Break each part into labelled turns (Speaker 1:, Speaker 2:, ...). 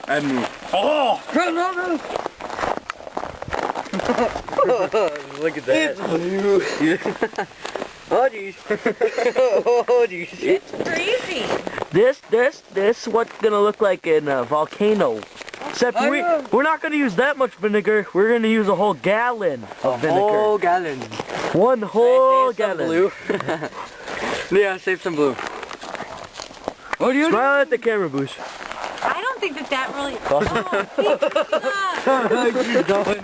Speaker 1: And move. Oh! Look at that. It's blue. Oh jeez. Oh jeez.
Speaker 2: It's crazy.
Speaker 3: This what's gonna look like in a volcano. Except we're not gonna use that much vinegar. We're gonna use a whole gallon of vinegar.
Speaker 1: Whole gallon.
Speaker 3: One whole gallon.
Speaker 1: Blue. Yeah, save some blue. What do you
Speaker 3: Smile at the camera, Boosh.
Speaker 2: I don't think that really...
Speaker 1: She's going.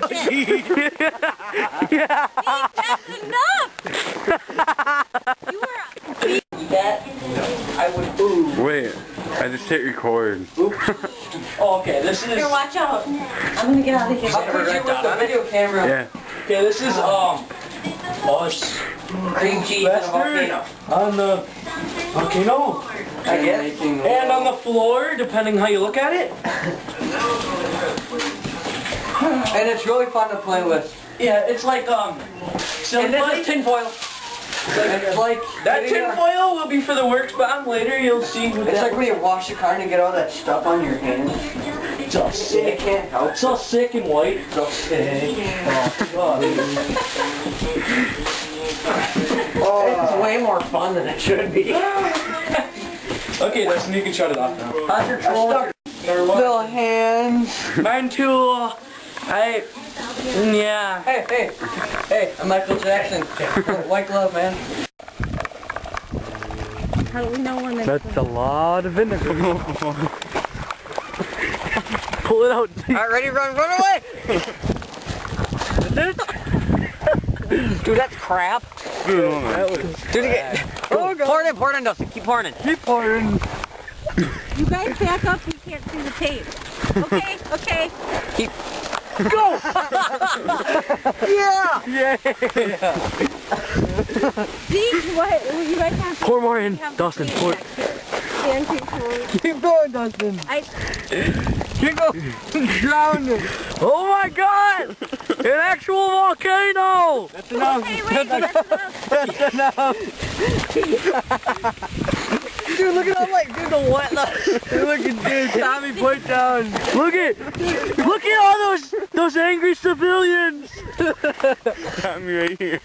Speaker 3: Yeah.
Speaker 2: That's enough! You were...
Speaker 3: That I would ooh.
Speaker 1: Wait, I just hit record.
Speaker 3: Oh, okay, this is...
Speaker 2: Here, watch out. I'm gonna get out of here.
Speaker 3: I'll put you with the video camera.
Speaker 1: Yeah.
Speaker 3: Okay, this is, us.
Speaker 2: Cream cheese and a volcano.
Speaker 3: On the volcano, I guess. And on the floor, depending how you look at it.
Speaker 1: And it's really fun to play with.
Speaker 3: Yeah, it's like,
Speaker 1: And this is tinfoil. It's like
Speaker 3: that tinfoil will be for the works bomb later, you'll see.
Speaker 1: It's like when you wash the car and you get all that stuff on your hands.
Speaker 3: It's all sick.
Speaker 1: You can't help.
Speaker 3: It's all sick and white.
Speaker 1: It's all sick. Oh, it's way more fun than it should be.
Speaker 3: Okay, Dustin, you can shut it off now.
Speaker 1: How's your controller? Little hands.
Speaker 3: Mine too. Yeah.
Speaker 1: Hey, I'm Michael Jackson. White glove, man.
Speaker 2: How do we know when
Speaker 3: That's a lot of vinegar. Pull it out.
Speaker 1: Alright, ready, run away! Dude, that's crap. Do it again. Oh, pour it in, Dustin. Keep pouring it. Keep pouring.
Speaker 2: You guys back up, we can't see the tape. Okay.
Speaker 1: Keep. Go! Yeah!
Speaker 2: See what you guys have to
Speaker 3: Pour more in, Dustin. Pour.
Speaker 1: Keep going, Dustin. Keep going. Drown it.
Speaker 3: Oh my God! An actual volcano!
Speaker 1: That's enough.
Speaker 2: Okay, wait, that's enough.
Speaker 1: Dude, look at all like, dude, the wet. Look at dude, Tommy, point down.
Speaker 3: Look at all those angry civilians.
Speaker 1: Tommy right here.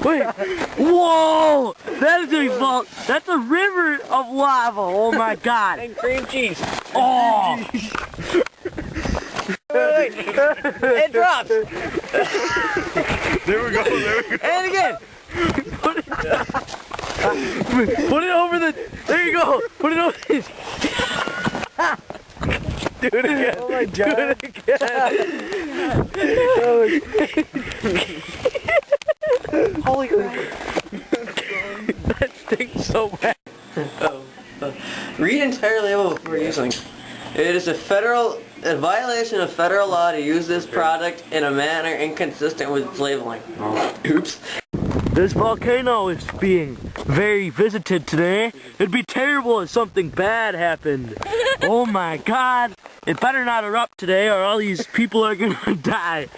Speaker 3: Wait, whoa! That's a river of lava. Oh my God!
Speaker 1: And cream cheese.
Speaker 3: Oh!
Speaker 1: Wait. It drops. There we go. And again.
Speaker 3: Put it over the. There you go. Put it over.
Speaker 1: Do it again. Oh my God. Do it again. Holy crap.
Speaker 3: That stinks so bad.
Speaker 1: Read entirely what we're using. It is a violation of federal law to use this product in a manner inconsistent with its labeling. Oops.
Speaker 3: This volcano is being very visited today. It'd be terrible if something bad happened. Oh my God. It better not erupt today or all these people are gonna die.